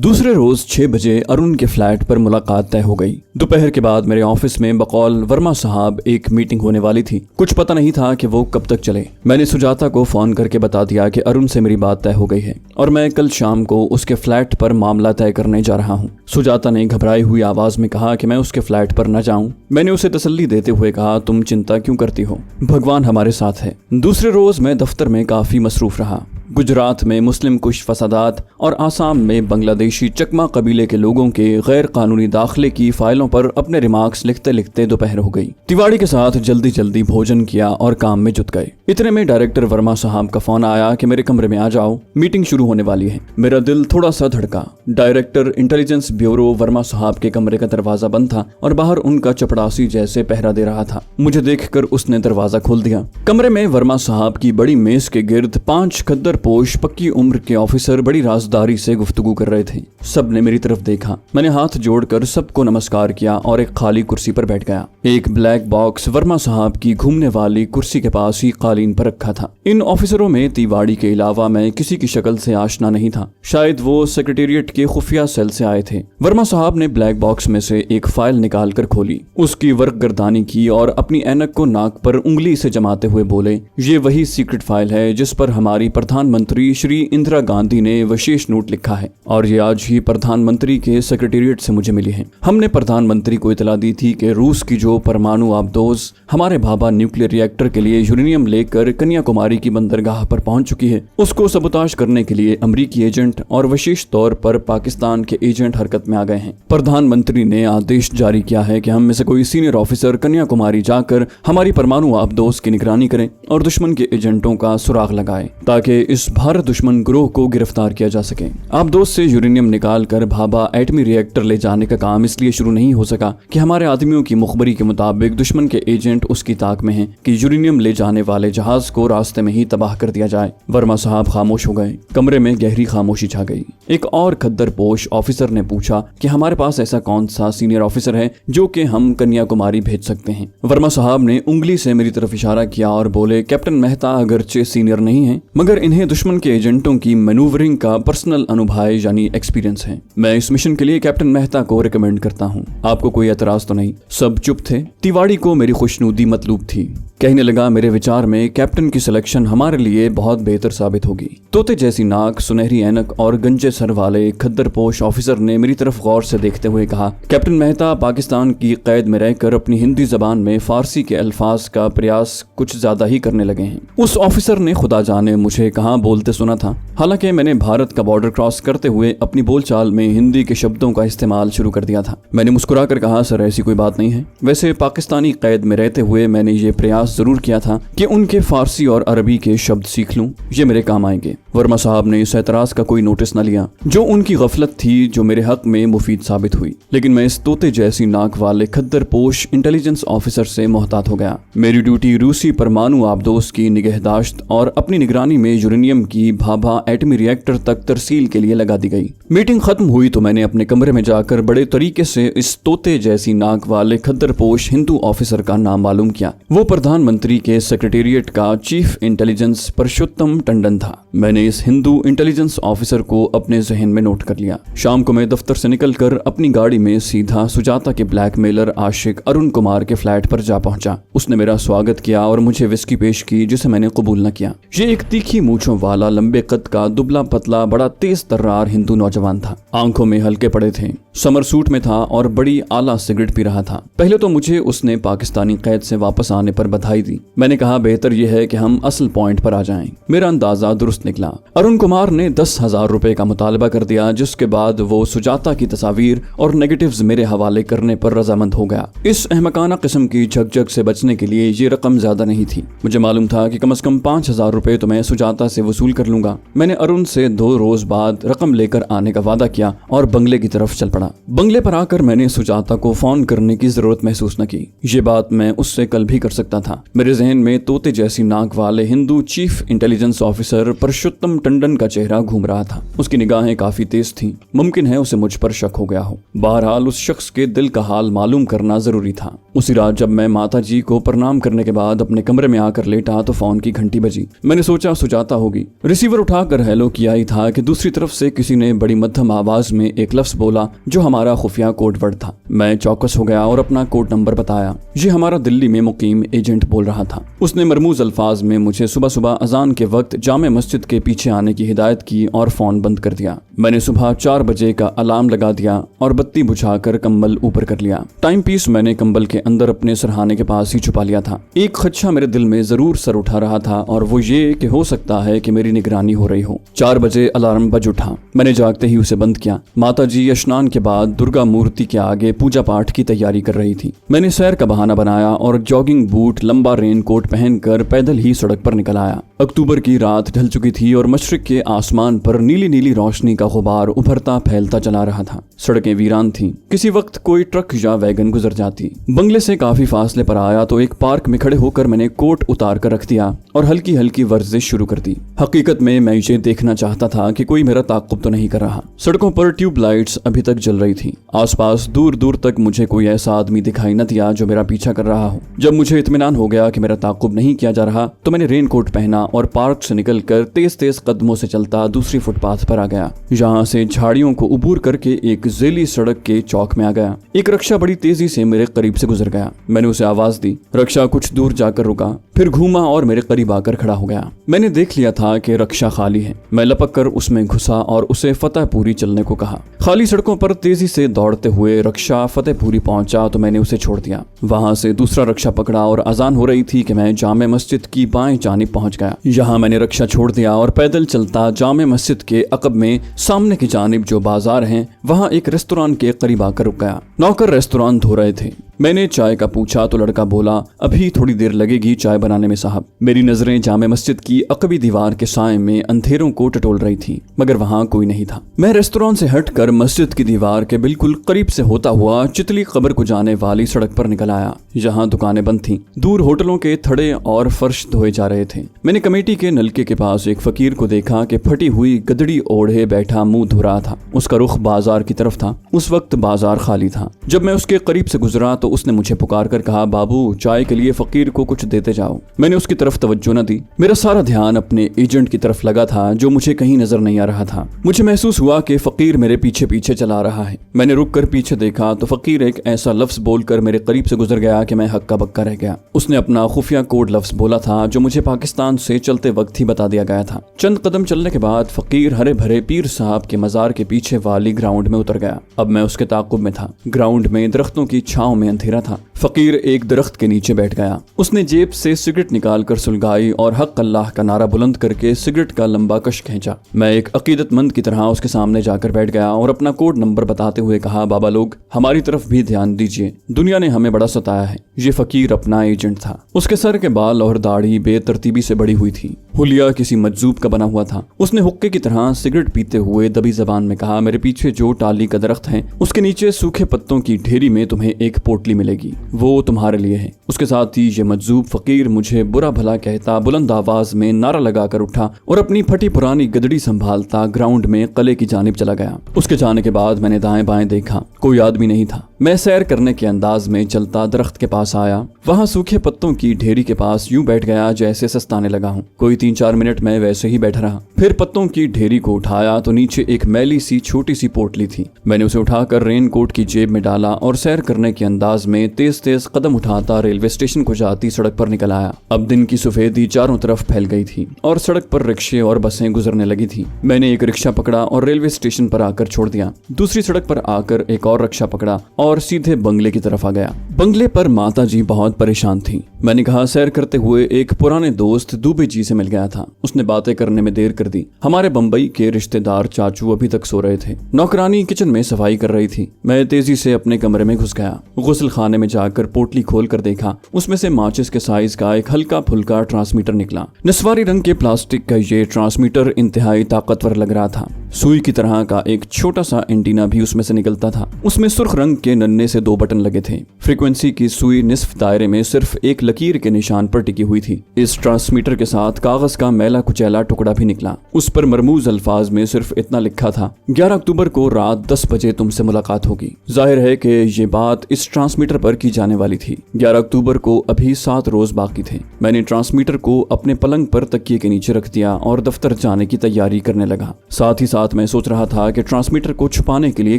दूसरे रोज 6 बजे अरुण के फ्लैट पर मुलाकात तय हो गई। दोपहर के बाद मेरे ऑफिस में बकौल वर्मा साहब एक मीटिंग होने वाली थी। कुछ पता नहीं था कि वो कब तक चले। मैंने सुजाता को फोन करके बता दिया कि अरुण से मेरी बात तय हो गई है और मैं कल शाम को उसके फ्लैट पर मामला तय करने जा रहा हूँ। सुजाता ने घबराई हुई आवाज में कहा कि मैं उसके फ्लैट पर न जाऊं। मैंने उसे तसल्ली देते हुए कहा, तुम चिंता क्यों करती हो, भगवान हमारे साथ है। दूसरे रोज मैं दफ्तर में काफी मसरूफ रहा। गुजरात में मुस्लिम कुश फसादात और आसाम में बांग्लादेशी चकमा कबीले के लोगों के गैर कानूनी दाखिले की फाइलों पर अपने रिमार्क्स लिखते लिखते दोपहर हो गई। तिवाड़ी के साथ जल्दी जल्दी भोजन किया और काम में जुट गए। इतने में डायरेक्टर वर्मा साहब का फोन आया कि मेरे कमरे में आ जाओ, मीटिंग शुरू होने वाली है। मेरा दिल थोड़ा सा धड़का। डायरेक्टर इंटेलिजेंस ब्यूरो वर्मा साहब के कमरे का दरवाजा बंद था और बाहर उनका चपड़ासी जैसे पहरा दे रहा था। मुझे देखकर उसने दरवाजा खोल दिया। कमरे में वर्मा साहब की बड़ी मेज के गिर्द 5 खद्दर पोश पक्की उम्र के ऑफिसर बड़ी राजदारी से गुफ्तगू कर रहे थे। सब ने मेरी तरफ देखा। मैंने हाथ जोड़कर सबको नमस्कार किया और एक खाली कुर्सी पर बैठ गया। एक ब्लैक बॉक्स वर्मा साहब की घूमने वाली कुर्सी के पास ही कालीन पर रखा था। इन ऑफिसरों में तिवाड़ी के अलावा मैं किसी की शक्ल से आशना नहीं था। शायद वो सेक्रेटेरिएट के खुफिया सेल से आए थे। वर्मा साहब ने ब्लैक बॉक्स में से एक फाइल निकाल कर खोली, उसकी वर्क गर्दानी की और अपनी ऐनक को नाक पर उंगली से जमाते हुए बोले, ये वही सीक्रेट फाइल है जिस पर हमारी प्रधानमंत्री श्री इंदिरा गांधी ने विशेष नोट लिखा है और ये आज ही प्रधानमंत्री के सेक्रेटेरिएट से मुझे मिली है। हमने प्रधानमंत्री को इतला दी थी कि रूस की जो परमाणु आबदोज हमारे भाभा न्यूक्लियर रिएक्टर के लिए यूरेनियम लेकर कन्याकुमारी की बंदरगाह पर पहुंच चुकी है। उसको सबोताज करने के लिए अमेरिकी एजेंट और विशेष तौर पर पाकिस्तान के एजेंट हरकत में आ गए हैं। प्रधानमंत्री ने आदेश जारी किया है कि हम में से कोई सीनियर ऑफिसर कन्याकुमारी जाकर हमारी परमाणु आबदोज की निगरानी करें और दुश्मन के एजेंटों का सुराग लगाए ताकि इस भारत दुश्मन ग्रोह को गिरफ्तार किया जा सके। आबदोज से यूरेनियम निकाल कर भाभा एटमी रिएक्टर ले जाने का काम इसलिए शुरू नहीं हो सका कि हमारे आदमियों की मुखबरी के मुताबिक दुश्मन के एजेंट उसकी ताक में हैं कि यूरेनियम ले जाने वाले जहाज को रास्ते में ही तबाह कर दिया जाए। वर्मा साहब खामोश हो गए। कमरे में गहरी खामोशी छा गई। एक और खद्दर पोश ऑफिसर ने पूछा कि हमारे पास ऐसा कौन सा सीनियर ऑफिसर है जो कि हम कन्याकुमारी भेज सकते हैं। वर्मा साहब ने उंगली से मेरी तरफ इशारा किया और बोले, कैप्टन मेहता अगरचे सीनियर नहीं है मगर इन्हें दुश्मन के एजेंटों की मैनूवरिंग का पर्सनल अनुभव यानी एक्सपीरियंस है। मैं इस मिशन के लिए कैप्टन मेहता को रिकमेंड करता हूँ। आपको कोई एतराज तो नहीं? सब चुप थे। तिवाड़ी को मेरी खुशनुदी मतलूब थी। कहने लगा, मेरे विचार में कैप्टन की सिलेक्शन हमारे लिए बहुत बेहतर साबित होगी। तोते जैसी नाक, सुनहरी ऐनक और गंजे सर वाले खद्दर पोश ऑफिसर ने मेरी तरफ गौर से देखते हुए कहा, कैप्टन मेहता पाकिस्तान की कैद में रहकर अपनी हिंदी जबान में फारसी के अल्फाज का प्रयास कुछ ज्यादा ही करने लगे हैं। उस ऑफिसर ने खुदा जाने मुझे कहाँ बोलते सुना था। हालांकि मैंने भारत का बॉर्डर क्रॉस करते हुए अपनी बोलचाल में हिंदी के शब्दों का इस्तेमाल शुरू कर दिया था। मैंने मुस्कुराकर कहा, सर ऐसी कोई बात नहीं है। वैसे पाकिस्तानी कैद में रहते हुए मैंने ये प्रयास जरूर किया था कि उनके फारसी और अरबी के शब्द सीख लूं, ये मेरे काम आएंगे। वर्मा साहब ने इस एतराज का कोई नोटिस न लिया जो उनकी गफलत थी, जो मेरे हक में मुफीद साबित हुई। लेकिन मैं इस तोते जैसी नाक वाले खद्दर पोश इंटेलिजेंस ऑफिसर से मोहतात हो गया। मेरी ड्यूटी रूसी परमाणु आबदोज की निगहदाश्त और अपनी निगरानी में यूरेनियम की भाभा एटमी रिएक्टर तक तरसील के लिए लगा दी गई। मीटिंग खत्म हुई तो मैंने अपने कमरे में जाकर बड़े तरीके से इस तोते जैसी नाक वाले खद्दर पोश हिंदू ऑफिसर का नाम मालूम किया। वो प्रधानमंत्री के सेक्रेटेरिएट का चीफ इंटेलिजेंस परशुत्तम टंडन था। मैंने इस हिंदू इंटेलिजेंस ऑफिसर को अपने जहन में नोट कर लिया। शाम को मैं दफ्तर से निकलकर अपनी गाड़ी में सीधा सुजाता के ब्लैकमेलर आशिक अरुण कुमार के फ्लैट पर जा पहुंचा। उसने मेरा स्वागत किया और मुझे विस्की पेश की जिसे मैंने कबूल न किया। ये एक तीखी मूंछों वाला, लंबे कद का, दुबला पतला, बड़ा तेज तर्रार हिंदू नौजवान था। आंखों में हल्के पड़े थे, समर सूट में था और बड़ी आला सिगरेट पी रहा था। पहले तो मुझे उसने पाकिस्तानी कैद से वापस आने पर बधाई दी। मैंने कहा, बेहतर यह है कि हम असल पॉइंट पर आ जाएं। मेरा अंदाजा दुरुस्त निकला। अरुण कुमार ने 10,000 रुपए का मुतालबा कर दिया, जिसके बाद वो सुजाता की तस्वीर और नेगेटिव्स मेरे हवाले करने पर रजामंद हो गया। इस अहमकाना किस्म की झकझक से बचने के लिए ये रकम ज्यादा नहीं थी। मुझे मालूम था कि कम से कम 5,000 रुपए तो मैं सुजाता से वसूल कर लूंगा। मैंने अरुण से 2 रोज बाद रकम लेकर आने का वादा किया और बंगले की तरफ चल पड़ा। बंगले पर आकर मैंने सुजाता को फोन करने की जरूरत महसूस न की। ये बात मैं उससे कल भी कर सकता था। मेरे जहन में तोते जैसी नाक वाले हिंदू chief intelligence officer Purushottam Tandon का चेहरा घूम रहा था। उसकी निगाहें काफी तेज थीं। मुमकिन है उसे मुझ पर शक हो गया हो। बहरहाल उस शख्स के दिल का हाल मालूम करना जरूरी था। उसी रात जब मैं माता जी को प्रणाम करने के बाद अपने कमरे में आकर लेटा तो फोन की घंटी बजी। मैंने सोचा सुजाता होगी होगी। रिसीवर उठाकर हेलो किया ही था कि दूसरी तरफ से किसी ने बड़ी मध्यम आवाज में एक लफ्ज बोला जो हमारा खुफिया कोड वर्ड था। मैं चौकस हो गया और अपना कोड नंबर बताया। ये हमारा दिल्ली में मुकीम एजेंट बोल रहा था। उसने मरमूज अल्फाज में मुझे सुबह सुबह अजान के वक्त जामे मस्जिद के पीछे आने की हिदायत की और फोन बंद कर दिया। मैंने सुबह 4 बजे का अलार्म लगा दिया और बत्ती बुझाकर कंबल ऊपर कर लिया। टाइम पीस मैंने कंबल के अंदर अपने सरहाने के पास ही छुपा लिया था। एक खदशा मेरे दिल में जरूर सर उठा रहा था और वो ये कि हो सकता है कि मेरी निगरानी हो रही हो। 4 बजे अलार्म बज उठा। मैंने जागते ही उसे बंद किया। माताजी स्नान के बाद दुर्गा मूर्ति के आगे पूजा पाठ की तैयारी कर रही थी। मैंने सैर का बहाना बनाया और जॉगिंग बूट, लंबा रेन कोट पहनकर पैदल ही सड़क पर निकल आया। अक्टूबर की रात ढल चुकी थी और मशरिक के आसमान पर नीली नीली रोशनी का गुबार उभरता फैलता चला रहा था। सड़कें वीरान थीं। किसी वक्त कोई ट्रक या वैगन गुजर जाती। बंगले से काफी फासले पर आया तो एक पार्क में खड़े होकर मैंने कोट उतार कर रख दिया और हल्की हल्की वर्जिश शुरू कर दी। हकीकत में मैं ये देखना चाहता था कि कोई मेरा ताक़ुब तो नहीं कर रहा। सड़कों पर ट्यूब लाइट्स अभी तक जल रही थी। आसपास दूर दूर तक मुझे कोई ऐसा आदमी दिखाई न दिया जो मेरा पीछा कर रहा हो। जब मुझे इत्मीनान हो गया कि मेरा ताक़ुब नहीं किया जा रहा तो मैंने रेन कोट पहना और पार्क से निकलकर तेज तेज कदमों से चलता दूसरी फुटपाथ पर आ गया। यहाँ से झाड़ियों को उबूर करके एक ज़ेली सड़क के चौक में आ गया। एक रक्षा बड़ी तेजी से मेरे करीब से गुजर गया। मैंने उसे आवाज दी। रक्षा कुछ दूर जाकर रुका, फिर घूमा और मेरे करीब आकर खड़ा हो गया। मैंने देख लिया था कि रक्षा खाली है। मैं लपक कर उसमें घुसा और उसे फतेहपुरी चलने को कहा। खाली सड़कों पर तेजी से दौड़ते हुए रक्षा फतेहपुरी पहुंचा तो मैंने उसे छोड़ दिया। वहां से दूसरा रक्षा पकड़ा और अजान हो रही थी कि मैं जामे मस्जिद की बाएं जानिब पहुंच गया। यहाँ मैंने रक्षा छोड़ दिया और पैदल चलता जामे मस्जिद के अकब में सामने की जानिब जो बाजार है वहाँ एक रेस्तोरां के करीब आकर रुक गया। नौकर रेस्तोरां धो रहे थे। मैंने चाय का पूछा तो लड़का बोला, अभी थोड़ी देर लगेगी चाय बनाने में साहब। मेरी नजरें जामे मस्जिद की अकबी दीवार के साए में अंधेरों को टटोल रही थी, मगर वहाँ कोई नहीं था। मैं रेस्तोरां से हटकर मस्जिद की दीवार के बिल्कुल करीब से होता हुआ चितली कब्र को जाने वाली सड़क पर निकल आया। यहाँ दुकानें बंद थीं। दूर होटलों के थड़े और फर्श धोए जा रहे थे। मैंने कमेटी के नलके के पास एक फकीर को देखा कि फटी हुई गदड़ी ओढ़े बैठा मुंह धो रहा था। उसका रुख बाजार की तरफ था। उस वक्त बाजार खाली था। जब मैं उसके करीब से गुजरा तो उसने मुझे पुकार कर कहा, बाबू चाय के लिए फकीर को कुछ देते जाओ। मैंने उसकी तरफ तवज्जो न दी। मेरा सारा ध्यान अपने एजेंट की तरफ लगा था जो मुझे कहीं नजर नहीं आ रहा था। मुझे महसूस हुआ कि फकीर मेरे पीछे पीछे चला रहा है। मैंने रुक कर पीछे देखा तो फकीर एक ऐसा लफ्ज बोलकर मेरे करीब से गुजर गया कि मैं हक्का बक्का रह गया। उसने अपना खुफिया कोड लफ्ज बोला था जो मुझे पाकिस्तान से चलते वक्त ही बता दिया गया था। चंद कदम चलने के बाद फकीर हरे भरे पीर साहब के मजार के पीछे वाली ग्राउंड में उतर गया। अब मैं उसके ताकुब में था। ग्राउंड में दरख्तों की छांव में अंधेरा था। फकीर एक दरख्त के नीचे बैठ गया। उसने जेब से सिगरेट निकालकर सुलगाई और हक अल्लाह का नारा बुलंद करके सिगरेट का लंबा कश खींचा। मैं एक अकीदतमंद की तरह उसके सामने जाकर बैठ गया और अपना कोड नंबर बताते हुए कहा, बाबा लोग हमारी तरफ भी ध्यान दीजिए, दुनिया ने हमें बड़ा सताया है। ये फकीर अपना एजेंट था। उसके सर के बाल और दाढ़ी बेतरतीबी से बढ़ी हुई थी। हुलिया किसी मजजूब का बना हुआ था। उसने हुक्के की तरह सिगरेट पीते हुए दबी जबान में कहा, मेरे पीछे जो टाली का दरख्त है उसके नीचे सूखे पत्तों की ढेरी में तुम्हें एक पोटली मिलेगी, वो तुम्हारे लिए है। उसके साथ ही ये मजजूब फकीर मुझे बुरा भला कहता बुलंद आवाज में नारा लगाकर उठा और अपनी फटी पुरानी गदड़ी संभालता ग्राउंड में कले की जानिब चला गया। उसके जाने के बाद मैंने दाएं बाएं देखा, कोई आदमी नहीं था। मैं सैर करने के अंदाज में चलता दरख्त के पास आया। वहाँ सूखे पत्तों की ढेरी के पास यूं बैठ गया जैसे सस्ताने लगा हूँ। कोई 3-4 मिनट में वैसे ही बैठा रहा। फिर पत्तों की ढेरी को उठाया तो नीचे एक मैली सी छोटी सी पोटली थी। मैंने उसे उठाकर रेन कोट की जेब में डाला और सैर करने के अंदाज में तेज तेज कदम उठाता रेलवे स्टेशन को जाती सड़क पर निकल आया। अब दिन की सफेदी चारों तरफ फैल गई थी और सड़क पर रिक्शे और बसें गुजरने लगी थी। मैंने एक रिक्शा पकड़ा और रेलवे स्टेशन पर आकर छोड़ दिया। दूसरी सड़क पर आकर एक और रिक्शा पकड़ा और सीधे बंगले की तरफ आ गया। बंगले पर माताजी बहुत परेशान थी। मैंने कहा, सैर करते हुए एक पुराने दोस्त दुबे जी से मिल गया था। उसने बातें करने में देर कर दी। हमारे बंबई के रिश्तेदार चाचू अभी तक सो रहे थे। नौकरानी किचन में सफाई कर रही थी। मैं तेजी से अपने कमरे में घुस गया। गुस्ल खाने में जाकर पोटली खोल कर देखा। उसमें से माचिस के साइज का एक हल्का फुल्का ट्रांसमीटर निकला। नस्वारी रंग के प्लास्टिक का ये ट्रांसमीटर इंतहाई ताकतवर लग रहा था। सुई की तरह का एक छोटा सा एंटीना भी उसमें से निकलता था। उसमें सुर्ख रंग के नन्हे से 2 बटन लगे थे। फ्रीक्वेंसी की सुई निस्फ दायरे में सिर्फ एक लकीर के निशान पर टिकी हुई थी। इस ट्रांसमीटर के साथ कागज का मैला कुचैला टुकड़ा भी निकला। उस पर मरमूज अल्फाज में सिर्फ इतना लिखा था, 11 अक्टूबर को रात 10 बजे तुमसे मुलाकात होगी। जाहिर है कि ये बात इस ट्रांसमीटर पर की जाने वाली थी। 11 अक्टूबर को अभी 7 रोज बाकी थे। मैंने ट्रांसमीटर को अपने पलंग पर तकिए के नीचे रख दिया और दफ्तर जाने की तैयारी करने लगा। साथ ही साथ मैं सोच रहा था कि ट्रांसमीटर को छुपाने के लिए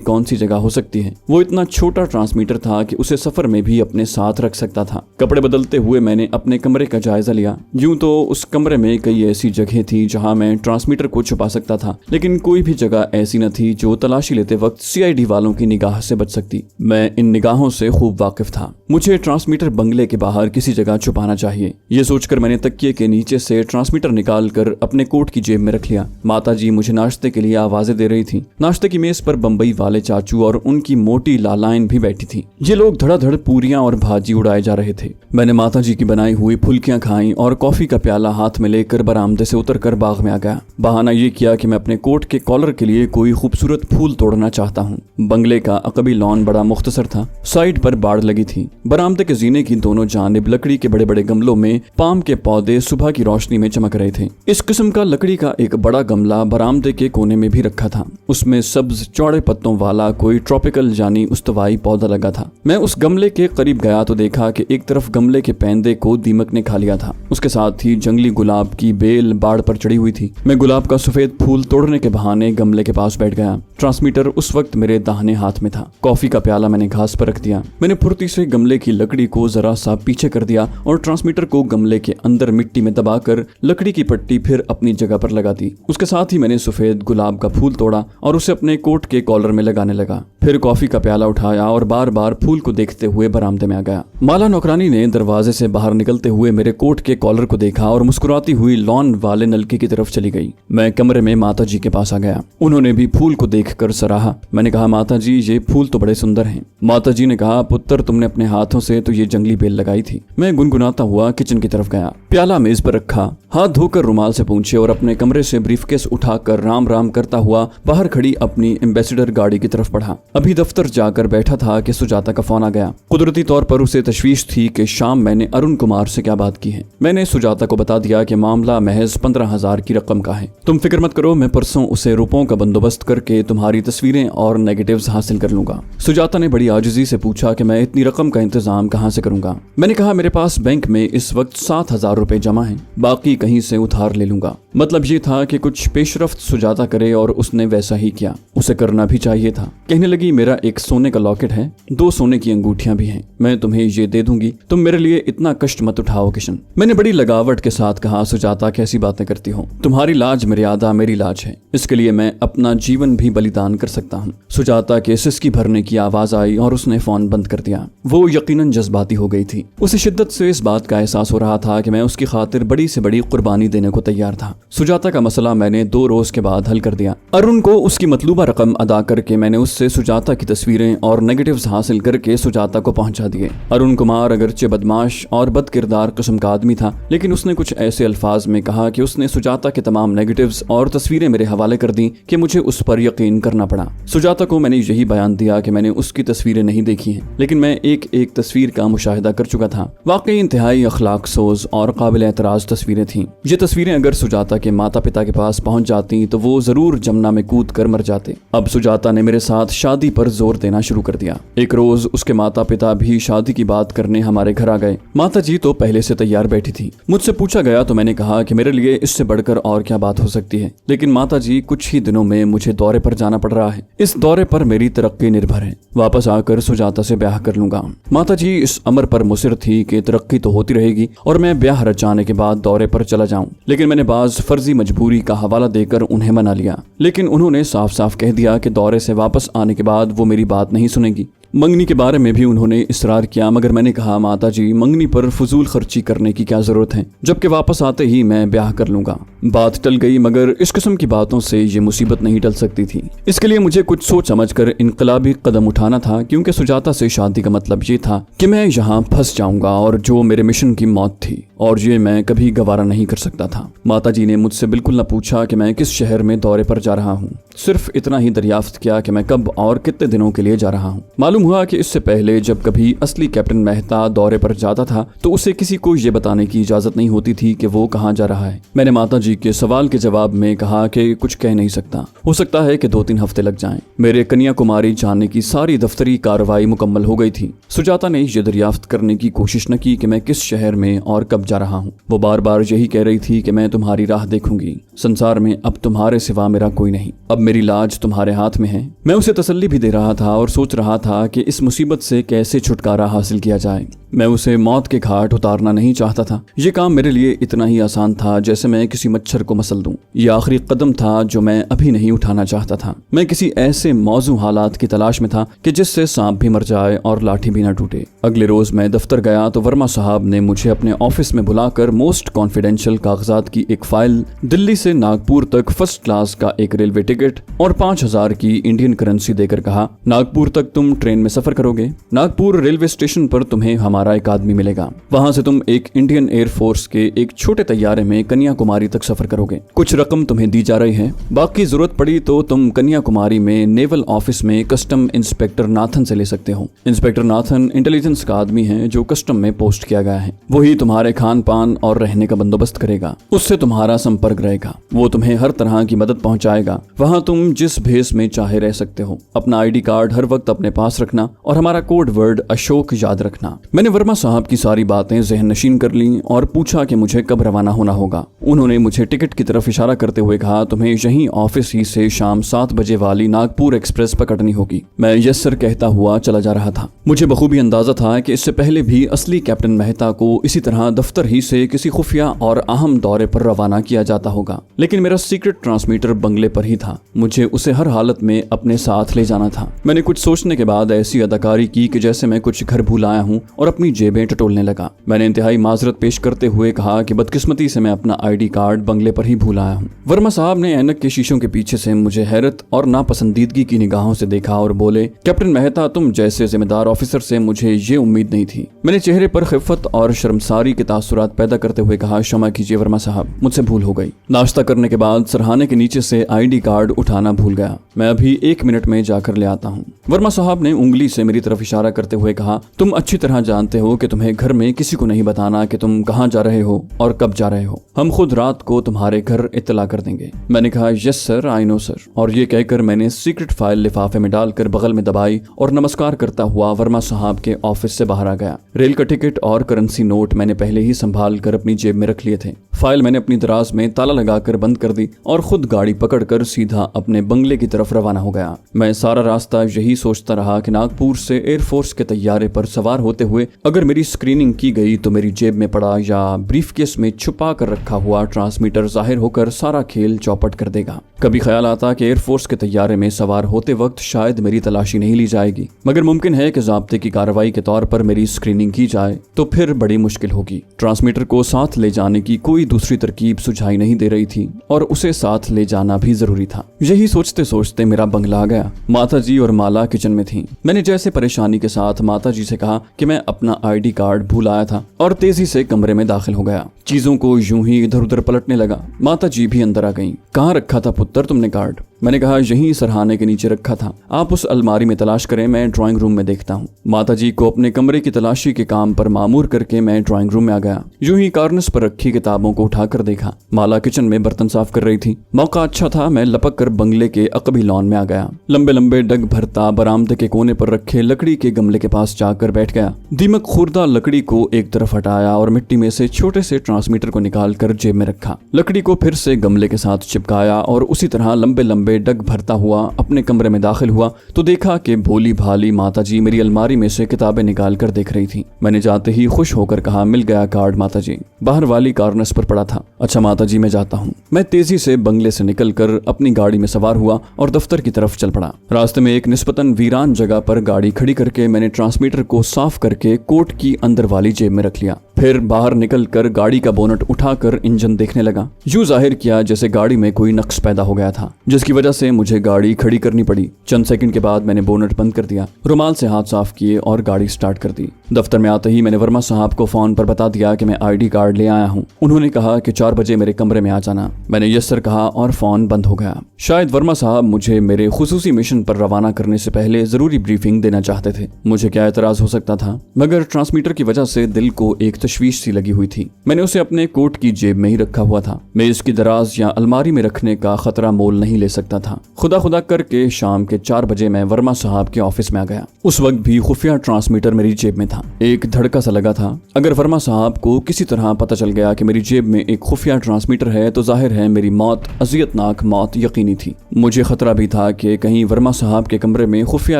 कौन सी जगह हो सकती है। वो इतना छोटा ट्रांसमीटर था कि उसे सफर में भी अपने साथ रख सकता था। कपड़े बदलते हुए मैंने अपने कमरे का जायजा लिया। यूं तो उस कमरे में कई ऐसी जगह थी जहां मैं ट्रांसमीटर को छुपा सकता था, लेकिन कोई भी जगह ऐसी न थी जो तलाशी लेते वक्त सीआईडी वालों की निगाह से बच सकती। मैं इन निगाहों से खूब वाकिफ था। मुझे ट्रांसमीटर बंगले के बाहर किसी जगह छुपाना चाहिए। ये सोचकर मैंने तकिए के नीचे से ट्रांसमीटर निकाल कर अपने कोट की जेब में रख लिया। माताजी मुझे नाश्ते के लिए आवाजें दे रही थी। नाश्ते की मेज पर बम्बई वाले चाचू और उनकी मोटी लालाइन भी बैठी थी। ये लोग धड़ाधड़ पूरियां और भाजी उड़ाए जा रहे थे। मैंने माताजी की बनाई हुई फुल्कियां खाई और कॉफी का प्याला हाथ में लेकर बरामदे से उतरकर बाग में आ गया। बहाना ये किया कि मैं अपने कोट के कॉलर के लिए कोई खूबसूरत फूल तोड़ना चाहता हूँ। बंगले का अकबी लॉन बड़ा मुख्तसर था। साइड पर बाड़ लगी थी। बरामदे के जीने की दोनों जानिब लकड़ी के बड़े बड़े गमलों में पाम के पौधे सुबह की रोशनी में चमक रहे थे। इस किस्म का लकड़ी का एक बड़ा गमला बरामदे के कोने में भी रखा था। उसमें सब्ज चौड़े पत्तों वाला कोई ट्रॉपिकल यानी उस्तवाई पौधा लगा था। मैं उस गमले के करीब गया तो देखा कि एक तरफ गमले के पैंदे को दीमक ने खा लिया था। उसके साथ ही जंगली गुलाब की बेल बाड़ पर चढ़ी हुई थी। मैं गुलाब का सफेद फूल तोड़ने के बहाने गमले के पास बैठ गया। ट्रांसमीटर उस वक्त मेरे दाहिने हाथ में था। कॉफी का प्याला मैंने घास पर रख दिया। मैंने फुर्ती से गमले की लकड़ी को जरा सा पीछे कर दिया और ट्रांसमीटर को गमले के अंदर मिट्टी में दबाकर लकड़ी की पट्टी फिर अपनी जगह पर लगा दी। उसके साथ ही मैंने सफेद गुलाब का फूल तोड़ा और उसे अपने कोट के कॉलर में लगाने लगा। फिर कॉफी का प्याला उठाया और बार बार फूल को देखते हुए बरामदे में आ गया। माला नौकरानी ने दरवाजे से बाहर निकलते हुए मेरे कोट के कॉलर को देखा और मुस्कुराती हुई लॉन वाले नलके की तरफ चली गई। मैं कमरे में माताजी के पास आ गया। उन्होंने भी फूल को देखकर सराहा। मैंने कहा, माताजी ये फूल तो बड़े सुंदर हैं। माताजी ने कहा, पुत्र तुमने अपने हाथों से तो ये जंगली बेल लगाई थी। मैं गुनगुनाता हुआ किचन की तरफ गया। प्याला मेज पर रखा, हाथ धोकर रुमाल से पूंछे और अपने कमरे से ब्रीफकेस उठाकर राम राम करता हुआ बाहर खड़ी अपनी एम्बेसडर गाड़ी की तरफ बढ़ा। अभी दफ्तर जाकर बैठा था कि सुजाता का फोन आ गया। कुदरती तौर पर उसे तशवीश थी कि शाम मैंने अरुण कुमार से क्या बात की है। मैंने सुजाता को बता दिया कि मामला महज 15,000 की रकम का है। तुम फिक्र मत करो, मैं परसों उसे रुपयों का बंदोबस्त करके तुम्हारी तस्वीरें और नेगेटिव्स हासिल कर लूंगा। सुजाता ने बड़ी आजिजी से पूछा कि मैं इतनी रकम का इंतजाम कहाँ से करूंगा। मैंने कहा, मेरे पास बैंक में इस वक्त 7,000 रुपए जमा हैं, बाकी कहीं से उधार ले लूंगा। मतलब ये था कि कुछ पेशरफ्त सुजाता करे और उसने वैसा ही किया। उसे करना भी चाहिए था। कहने लगी, मेरा एक सोने का लॉकेट है, 2 सोने की अंगूठियां भी हैं, मैं तुम्हें ये दे दूंगी। तुम मेरे लिए इतना कष्ट मत उठाओ किशन। मैंने बड़ी लगावट के साथ कहा, सुजाता कैसी बातें करती हो, तुम्हारी लाज मर्यादा मेरी लाज है, इसके लिए मैं अपना जीवन भी बलिदान कर सकता हूँ। सुजाता के सिसकी भरने की आवाज आई और उसने फोन बंद कर दिया। वो यकीनन जज्बाती हो गई थी। उसे शिद्दत से इस बात का एहसास हो रहा था कि मैं उसकी खातिर बड़ी से बड़ी कुर्बानी देने को तैयार था। सुजाता का मसला मैंने 2 रोज के बाद हल कर दिया। अरुण को उसकी मतलूबा रकम अदा करके मैंने उससे सुजाता की तस्वीरें और नेगेटिव्स हासिल करके सुजाता को पहुंचा दिए। अरुण कुमार अगरचे बदमाश और बदकिरदार किस्म का आदमी था, लेकिन उसने कुछ ऐसे अल्फाज में कहा कि उसने सुजाता के तमाम नेगेटिव्स और तस्वीरें मेरे हवाले कर दी कि मुझे उस पर यकीन करना पड़ा। सुजाता को मैंने यही बयान दिया कि मैंने उसकी तस्वीरें नहीं देखी हैं, लेकिन मैं एक एक तस्वीर का मुशाहिदा कर चुका था। वाकई इंतहाई अखलाक सोज और काबिल एतराज तस्वीरें थीं। ये तस्वीरें अगर सुजाता के माता पिता के पास पहुंच जाती तो वो जरूर जमुना में कूद कर मर जाते। अब सुजाता ने मेरे साथ शादी पर जोर देना शुरू कर दिया। एक रोज उसके माता पिता भी शादी की बात करने हमारे घर आ गए। माता जी तो पहले से तैयार बैठी थी। मुझसे पूछा गया तो मैंने कहा कि मेरे लिए इससे बढ़कर और क्या बात हो सकती है, लेकिन माता जी कुछ ही दिनों में मुझे दौरे पर जाना पड़ रहा है। इस दौरे पर मेरी तरक्की निर्भर है। वापस आकर सुजाता से ब्याह कर लूंगा। माता जी इस अमर पर मुसिर थी कि तरक्की तो होती रहेगी और मैं ब्याह रचाने के बाद दौरे पर चला जाऊं, लेकिन मैंने बाज फर्जी मजबूरी का हवाला देकर उन्हें मना लिया। लेकिन उन्होंने साफ साफ कह दिया कि दौरे से वापस आने के बाद वो मेरी बात नहीं सुनेगी। मंगनी के बारे में भी उन्होंने इसरार किया, मगर मैंने कहा, माता जी मंगनी पर फजूल खर्ची करने की क्या जरूरत है, जबकि वापस आते ही मैं ब्याह कर लूंगा। बात टल गई, मगर इस किस्म की बातों से ये मुसीबत नहीं टल सकती थी। इसके लिए मुझे कुछ सोच समझकर इनकलाबी कदम उठाना था, क्योंकि सुजाता से शादी का मतलब ये था कि मैं यहाँ फंस जाऊंगा और जो मेरे मिशन की मौत थी। और ये मैं कभी गवारा नहीं कर सकता था। माताजी ने मुझसे बिल्कुल न पूछा कि मैं किस शहर में दौरे पर जा रहा हूँ, सिर्फ इतना ही दरियाफ्त किया कि मैं कब और कितने दिनों के लिए जा रहा हूँ। मालूम हुआ कि इससे पहले जब कभी असली कैप्टन मेहता दौरे पर जाता था तो उसे किसी को ये बताने की इजाजत नहीं होती थी कि वो कहाँ जा रहा है। मैंने माताजी के सवाल के जवाब में कहा कि कुछ कह नहीं सकता, हो सकता है कि 2-3 हफ्ते लग जाएं। मेरे कन्याकुमारी जाने की सारी दफ्तरी कार्रवाई मुकम्मल हो गई थी। सुजाता ने ये दरियाफ्त करने की कोशिश न की कि मैं किस शहर में और कब जा रहा हूँ। वो बार बार यही कह रही थी कि मैं तुम्हारी राह देखूंगी, संसार में अब तुम्हारे सिवा मेरा कोई नहीं, अब मेरी लाज तुम्हारे हाथ में है। मैं उसे तसल्ली भी दे रहा था और सोच रहा था कि इस मुसीबत से कैसे छुटकारा हासिल किया जाए। मैं उसे मौत के घाट उतारना नहीं चाहता था। ये काम मेरे लिए इतना ही आसान था जैसे मैं किसी मच्छर को मसल दूं। ये आखिरी कदम था जो मैं अभी नहीं उठाना चाहता था। मैं किसी ऐसे मौजू हालात की तलाश में था कि जिससे सांप भी मर जाए और लाठी भी न टूटे। अगले रोज मैं दफ्तर गया तो वर्मा साहब ने मुझे अपने ऑफिस में बुलाकर मोस्ट कॉन्फिडेंशियल कागजात की एक फाइल, दिल्ली से नागपुर तक फर्स्ट क्लास का एक रेलवे टिकट और 5000 की इंडियन करेंसी देकर कहा, नागपुर तक तुम ट्रेन में सफर करोगे। नागपुर रेलवे स्टेशन पर तुम्हें हमारा एक आदमी मिलेगा। वहां से तुम एक इंडियन एयरफोर्स के एक छोटे तैयारे में कन्याकुमारी तक सफर करोगे। कुछ रकम तुम्हें दी जा रही है, बाकी जरूरत पड़ी तो तुम कन्याकुमारी में नेवल ऑफिस में कस्टम इंस्पेक्टर नाथन से ले सकते हो। इंस्पेक्टर नाथन इंटेलिजेंस का आदमी है जो कस्टम में पोस्ट किया गया है। वही तुम्हारे खान पान और रहने का बंदोबस्त करेगा, उससे तुम्हारा संपर्क रहेगा। वो तुम्हें हर तरह की मदद पहुंचाएगा। वहां तुम जिस भेस में चाहे रह सकते हो। अपना आईडी कार्ड हर वक्त अपने पास रखना और हमारा कोड वर्ड अशोक याद रखना। मैंने वर्मा साहब की सारी बातें ज़हन नशीन कर ली और पूछा कि मुझे कब रवाना होना होगा। उन्होंने मुझे टिकट की तरफ इशारा करते हुए कहा, तुम्हें यहीं ऑफिस ही से शाम 7 बजे वाली नागपुर एक्सप्रेस पकड़नी होगी। मैं यस सर कहता हुआ चला जा रहा था। मुझे बखूबी अंदाजा था कि इससे पहले भी असली कैप्टन मेहता को इसी तरह दफ्तर ही से किसी खुफिया और अहम दौरे पर रवाना किया जाता होगा, लेकिन मेरा सीक्रेट ट्रांसमीटर बंगले पर ही था। मुझे उसे हर हालत में अपने साथ ले जाना था। मैंने कुछ सोचने के बाद ऐसी अदाकारी की कि जैसे मैं कुछ घर भूल आया हूँ और अपनी जेबें टटोलने लगा। मैंने इंतहाई माजरत पेश करते हुए कहा कि बदकिस्मती से मैं अपना आईडी कार्ड बंगले पर ही भूल आया हूँ। वर्मा साहब ने ऐनक के शीशों के पीछे से मुझे हैरत और नापसंदीदगी की निगाहों से देखा और बोले, कैप्टन मेहता, तुम जैसे जिम्मेदार ऑफिसर से मुझे ये उम्मीद नहीं थी। मैंने चेहरे पर खिफ़त और शर्मसारी के तासुरात पैदा करते हुए कहा, क्षमा कीजिए वर्मा साहब, मुझसे भूल हो गई। नाश्ता करने के बाद सरहाने के नीचे से आईडी कार्ड उठाना भूल गया। मैं अभी 1 मिनट में जाकर ले आता हूँ। वर्मा साहब ने उंगली से मेरी तरफ इशारा करते हुए कहा, तुम अच्छी तरह जानते हो कि तुम्हें घर में किसी को नहीं बताना कि तुम कहाँ जा रहे हो और कब जा रहे हो। हम खुद रात को तुम्हारे घर इत्तला कर देंगे। मैंने कहा, yes sir, I know sir. और ये कहकर मैंने सीक्रेट फाइल लिफाफे में डालकर बगल में दबाई और नमस्कार करता हुआ वर्मा साहब के ऑफिस से बाहर आ गया। रेल का टिकट और करेंसी नोट मैंने पहले ही संभाल कर अपनी जेब में रख लिए थे। फाइल मैंने अपनी दराज में ताला लगाकर बंद कर दी और खुद गाड़ी पकड़कर सीधा अपने बंगले की तरफ रवाना हो गया। मैं सारा रास्ता यही सोचता रहा कि नागपुर से एयरफोर्स के तैयारे पर सवार होते हुए अगर मेरी स्क्रीनिंग की गई तो मेरी जेब में पड़ा या ब्रीफकेस में छुपा कर रखा हुआ ट्रांसमीटर जाहिर होकर सारा खेल चौपट कर देगा। कभी ख्याल आता कि एयरफोर्स के तैयारे में सवार होते वक्त शायद मेरी तलाशी नहीं ली जाएगी, मगर मुमकिन है कि ज़ाब्ते की कार्रवाई के तौर पर मेरी स्क्रीनिंग की जाए तो फिर बड़ी मुश्किल होगी। ट्रांसमीटर को साथ ले जाने की कोई दूसरी तरकीब सुझाई नहीं दे रही थी और उसे साथ ले जाना भी जरूरी था। यही सोचते सोचते मेरा बंगला आ गया। माताजी और माला किचन में थीं। मैंने जैसे परेशानी के साथ माताजी से कहा कि मैं अपना आईडी कार्ड भूल आया था और तेजी से कमरे में दाखिल हो गया। चीजों को यूं ही इधर उधर पलटने लगा। माताजी भी अंदर आ गईं। कहाँ रखा था पुत्र तुमने कार्ड? मैंने कहा, यहीं सरहाने के नीचे रखा था। आप उस अलमारी में तलाश करें, मैं ड्राइंग रूम में देखता हूँ। माताजी को अपने कमरे की तलाशी के काम पर मामूर करके मैं ड्राइंग रूम में आ गया। यूं ही कार्नस पर रखी किताबों को उठाकर देखा। माला किचन में बर्तन साफ कर रही थी। मौका अच्छा था, मैं लपक कर बंगले के अकबी लॉन में आ गया। लंबे लंबे डग भरता बरामदे के कोने पर रखे लकड़ी के गमले के पास जाकर बैठ गया। दीमक खुर्दा लकड़ी को एक तरफ हटाया और मिट्टी में से छोटे से ट्रांसमीटर को निकाल कर जेब में रखा। लकड़ी को फिर से गमले के साथ चिपकाया और उसी तरह लंबे लंबे डग भरता हुआ अपने कमरे में दाखिल हुआ तो देखा कि भोली भाली माताजी मेरी अलमारी में से किताबें निकाल कर देख रही थी। मैंने जाते ही खुश होकर कहा, मिल गया कार्ड माताजी, बाहर वाली कार्नस पर पड़ा था। अच्छा माताजी, मैं जाता हूँ। मैं तेजी से बंगले से निकलकर अपनी गाड़ी में सवार हुआ और दफ्तर की तरफ चल पड़ा। रास्ते में एक निस्बतन वीरान जगह पर गाड़ी खड़ी करके मैंने ट्रांसमीटर को साफ करके कोट की अंदर वाली जेब में रख लिया। फिर बाहर निकलकर गाड़ी का बोनट उठाकर इंजन देखने लगा। यूं जाहिर किया जैसे गाड़ी में कोई नक्स पैदा हो गया था, जिसकी वजह से मुझे गाड़ी खड़ी करनी पड़ी। चंद सेकंड के बाद मैंने बोनट बंद कर दिया, रुमाल से हाथ साफ किए और गाड़ी स्टार्ट कर दी। दफ्तर में आते ही मैंने वर्मा साहब को फोन पर बता दिया कि मैं ID कार्ड ले आया हूँ। उन्होंने कहा कि 4 बजे मेरे कमरे में आ जाना। मैंने यस सर कहा और फोन बंद हो गया। शायद वर्मा साहब मुझे मेरे खुसूसी मिशन पर रवाना करने से पहले जरूरी ब्रीफिंग देना चाहते थे। मुझे क्या एतराज हो सकता था, मगर ट्रांसमीटर की वजह से दिल को एक तशवीश सी लगी हुई थी। मैंने उसे अपने कोट की जेब में ही रखा हुआ था। मैं इसकी दराज या अलमारी में रखने का खतरा मोल नहीं ले सकता था। खुदा खुदा करके शाम के 4 बजे मैं वर्मा साहब के ऑफिस में आ गया। उस वक्त भी खुफिया ट्रांसमीटर मेरी जेब में था। एक धड़का सा लगा था, अगर वर्मा साहब को किसी तरह पता चल गया कि मेरी जेब में एक खुफिया ट्रांसमीटर है तो जाहिर है मेरी मौत, अजियतनाक मौत यकीनी थी। मुझे खतरा भी था कि कहीं वर्मा साहब के कमरे में खुफिया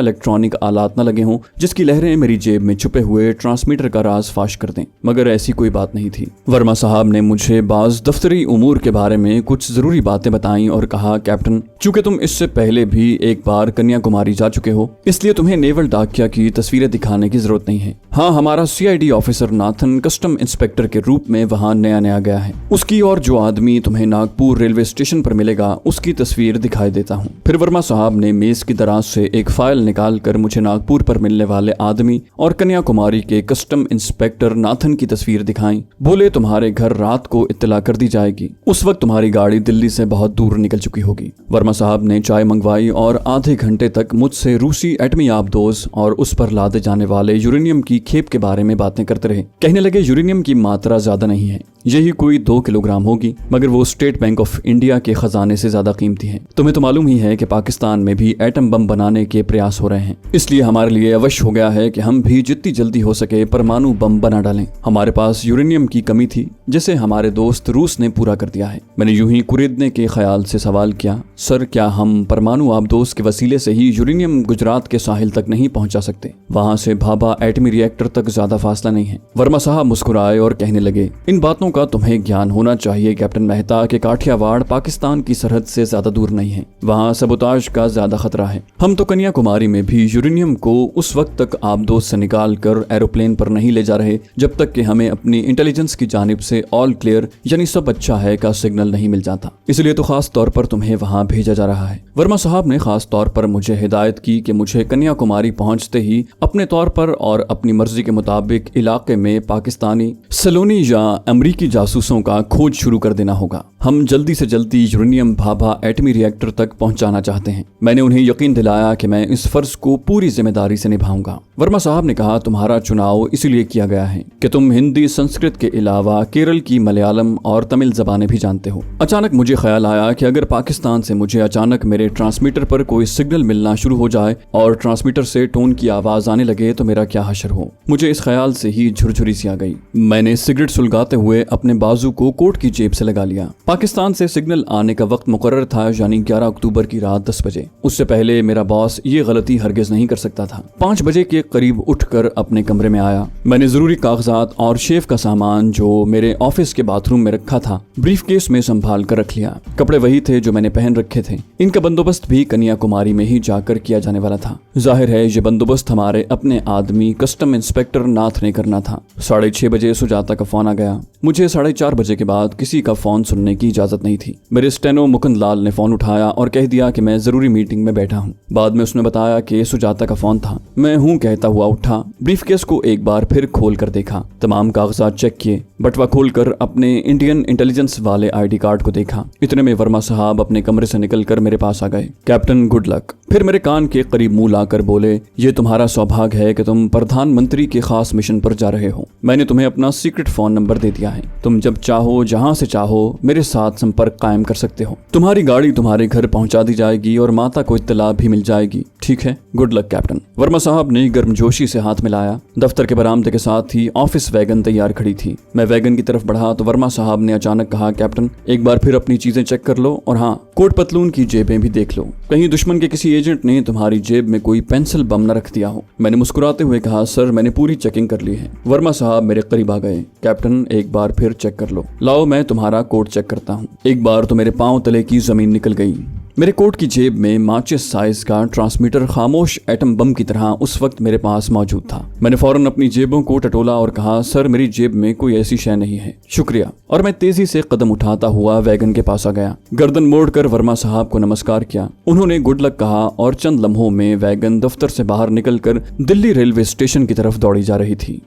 इलेक्ट्रॉनिक आलात न लगे हों जिसकी लहरें मेरी जेब में छुपे हुए ट्रांसमीटर का राज फाश कर दें, मगर ऐसी कोई बात नहीं थी। वर्मा साहब ने मुझे बाज दफ्तरी उमूर के बारे में कुछ जरूरी बातें बताई और कहा, कैप्टन, चूंकि तुम इससे पहले भी एक बार कन्याकुमारी जा चुके हो, इसलिए तुम्हें नेवल डाकिया की तस्वीरें दिखाने की जरूरत नहीं है। हाँ, हमारा CID officer Nathan custom inspector के रूप में वहाँ नया गया है। उसकी और जो आदमी तुम्हें नागपुर रेलवे स्टेशन पर मिलेगा उसकी तस्वीर दिखाई देता हूँ। फिर वर्मा साहब ने मेज की दराज से एक फाइल निकाल कर मुझे नागपुर पर मिलने वाले आदमी और कन्याकुमारी के कस्टम इंस्पेक्टर नाथन की तस्वीर दिखाई। बोले, तुम्हारे घर रात को इत्तला कर दी जाएगी। उस वक्त तुम्हारी गाड़ी दिल्ली से बहुत दूर निकल चुकी होगी। वर्मा साहब ने चाय मंगवाई और आधे घंटे तक मुझसे रूसी एटमी आबदोज और उस पर लादे जाने वाले यूरेनियम की खेप के बारे में बातें करते रहे। कहने लगे, यूरेनियम की मात्रा ज्यादा नहीं है, यही कोई 2 किलोग्राम होगी, मगर वो स्टेट बैंक ऑफ इंडिया के खजाने से ज्यादा कीमती है। तुम्हें तो मालूम ही है कि पाकिस्तान में भी एटम बम बनाने के प्रयास हो रहे हैं, इसलिए हमारे लिए अवश्य हो गया है कि हम भी जितनी जल्दी हो सके परमाणु बम बना डालें। हमारे पास यूरेनियम की कमी थी जिसे हमारे दोस्त रूस ने पूरा कर दिया है। मैंने यूं ही कुरेदने के ख्याल से सवाल किया, सर, क्या हम परमाणु आबदोज के वसीले से ही यूरेनियम गुजरात के साहिल तक नहीं पहुंचा सकते? वहां से भाभा एटमी रिएक्टर तक ज्यादा फासला नहीं है। वर्मा साहब मुस्कुराए और कहने लगे, इन बातों का तुम्हें ज्ञान होना चाहिए कैप्टन मेहता के काठियावाड़ पाकिस्तान की सरहद से ज्यादा दूर नहीं है। वहाँ सबोताज का ज्यादा खतरा है। हम तो कन्याकुमारी में भी यूरेनियम को उस वक्त तक आबदोज से निकाल कर एरोप्लेन पर नहीं ले जा रहे जब तक कि हमें अपनी इंटेलिजेंस की जानिब से ऑल क्लियर यानी सब अच्छा है का सिग्नल नहीं मिल जाता। इसलिए तो खास तौर पर तुम्हें वहाँ भेजा जा रहा है। वर्मा साहब ने खास तौर पर मुझे हिदायत की कि मुझे कन्याकुमारी पहुंचते ही अपने तौर पर और अपनी मर्जी के मुताबिक इलाके में पाकिस्तानी सलोनी या अमरीकी जासूसों का खोज शुरू कर देना होगा। हम जल्दी से जल्दी यूरेनियम भाभा एटमी रिएक्टर तक पहुंचाना चाहते हैं। मैंने उन्हें यकीन दिलाया कि मैं इस फर्ज को पूरी जिम्मेदारी से निभाऊंगा। वर्मा साहब ने कहा, तुम्हारा चुनाव इसलिए किया गया है कि तुम हिंदी संस्कृत के अलावा केरल की मलयालम और तमिल जबानें भी जानते हो। अचानक मुझे ख्याल आया कि अगर पाकिस्तान से मुझे अचानक मेरे ट्रांसमीटर पर कोई सिग्नल मिलना शुरू हो जाए और ट्रांसमीटर से टोन की आवाज आने लगे तो मेरा क्या हशर हो। मुझे इस ख्याल से ही झुरझुरी सी आ गई। मैंने सिगरेट सुलगाते हुए अपने बाजू को कोट की जेब से लगा लिया। पाकिस्तान से सिग्नल आने का वक्त मुकर्रर था, यानी 11 अक्टूबर की रात 10 बजे। उससे पहले मेरा बॉस ये गलती हरगिज नहीं कर सकता था। 5 बजे के करीब उठकर अपने कमरे में आया। मैंने जरूरी कागजात और शेफ का सामान जो मेरे ऑफिस के बाथरूम में रखा था ब्रीफकेस में संभाल कर रख लिया। कपड़े वही थे जो मैंने पहन रखे थे। इनका बंदोबस्त भी कन्याकुमारी में ही जाकर किया जाने वाला था। जाहिर है ये बंदोबस्त हमारे अपने आदमी कस्टम इंस्पेक्टर नाथ ने करना था। 6:30 बजे सुजाता का फोन आ गया। मुझे 4:30 बजे के बाद किसी का फोन सुनने की इजाजत नहीं थी। मेरे स्टेनो मुकुंद लाल ने फोन उठाया और कह दिया कि मैं जरूरी मीटिंग में बैठा हूँ। बाद में उसने बताया कि सुजाता का फोन था। मैं हूँ कहता हुआ उठा। ब्रीफकेस को एक बार फिर खोल कर देखा। तमाम कागजात चेक किए। बटवा खोलकर अपने इंडियन इंटेलिजेंस वाले ID कार्ड को देखा। इतने में वर्मा साहब अपने कमरे से निकलकर मेरे पास आ गए। Captain, good luck. फिर मेरे कान के करीब मुंह लाकर बोले, ये तुम्हारा सौभाग्य है कि तुम प्रधानमंत्री के खास मिशन पर जा रहे हो। मैंने तुम्हें अपना सीक्रेट फोन नंबर दे दिया है। तुम जब चाहो जहां से चाहो मेरे साथ संपर्क कायम कर सकते हो। तुम्हारी गाड़ी तुम्हारे घर पहुंचा दी जाएगी और माता को इत्तला भी मिल जाएगी। ठीक है, गुड लक कैप्टन। वर्मा साहब ने गर्मजोशी से हाथ मिलाया। दफ्तर के बरामदे के साथ ही ऑफिस वैगन तैयार खड़ी थी। मैं वैगन की तरफ बढ़ा तो वर्मा साहब ने अचानक कहा, कैप्टन, एक बार फिर अपनी चीजें चेक कर लो और हाँ, कोट पतलून की जेबें भी देख लो। कहीं दुश्मन के किसी एजेंट ने तुम्हारी जेब में कोई पेंसिल बम न रख दिया हो। मैंने मुस्कुराते हुए कहा, सर, मैंने पूरी चेकिंग कर ली है। वर्मा साहब मेरे करीब आ गए। कैप्टन, एक बार फिर चेक कर लो। लाओ, मैं तुम्हारा कोट चेक करता हूँ। एक बार तो मेरे पांव तले की जमीन निकल गई। मेरे कोट की जेब में माचिस साइज का ट्रांसमीटर खामोश एटम बम की तरह उस वक्त मेरे पास मौजूद था। मैंने फौरन अपनी जेबों को टटोला और कहा, सर मेरी जेब में कोई ऐसी शय नहीं है, शुक्रिया। और मैं तेजी से कदम उठाता हुआ वैगन के पास आ गया। गर्दन मोड़कर वर्मा साहब को नमस्कार किया। उन्होंने गुड लक कहा और चंद लम्हों में वैगन दफ्तर से बाहर निकलकर दिल्ली रेलवे स्टेशन की तरफ दौड़ी जा रही थी।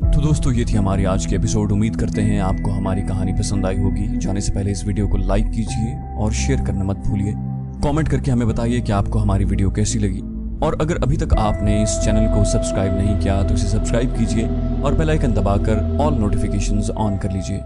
तो दोस्तों, ये थी हमारी आज की एपिसोड। उम्मीद करते हैं आपको हमारी कहानी पसंद आई होगी। जाने से पहले इस वीडियो को लाइक कीजिए और शेयर करना मत भूलिए। कमेंट करके हमें बताइए कि आपको हमारी वीडियो कैसी लगी। और अगर अभी तक आपने इस चैनल को सब्सक्राइब नहीं किया तो इसे सब्सक्राइब कीजिए और बेल आइकन दबाकर ऑल नोटिफिकेशंस ऑन कर लीजिए।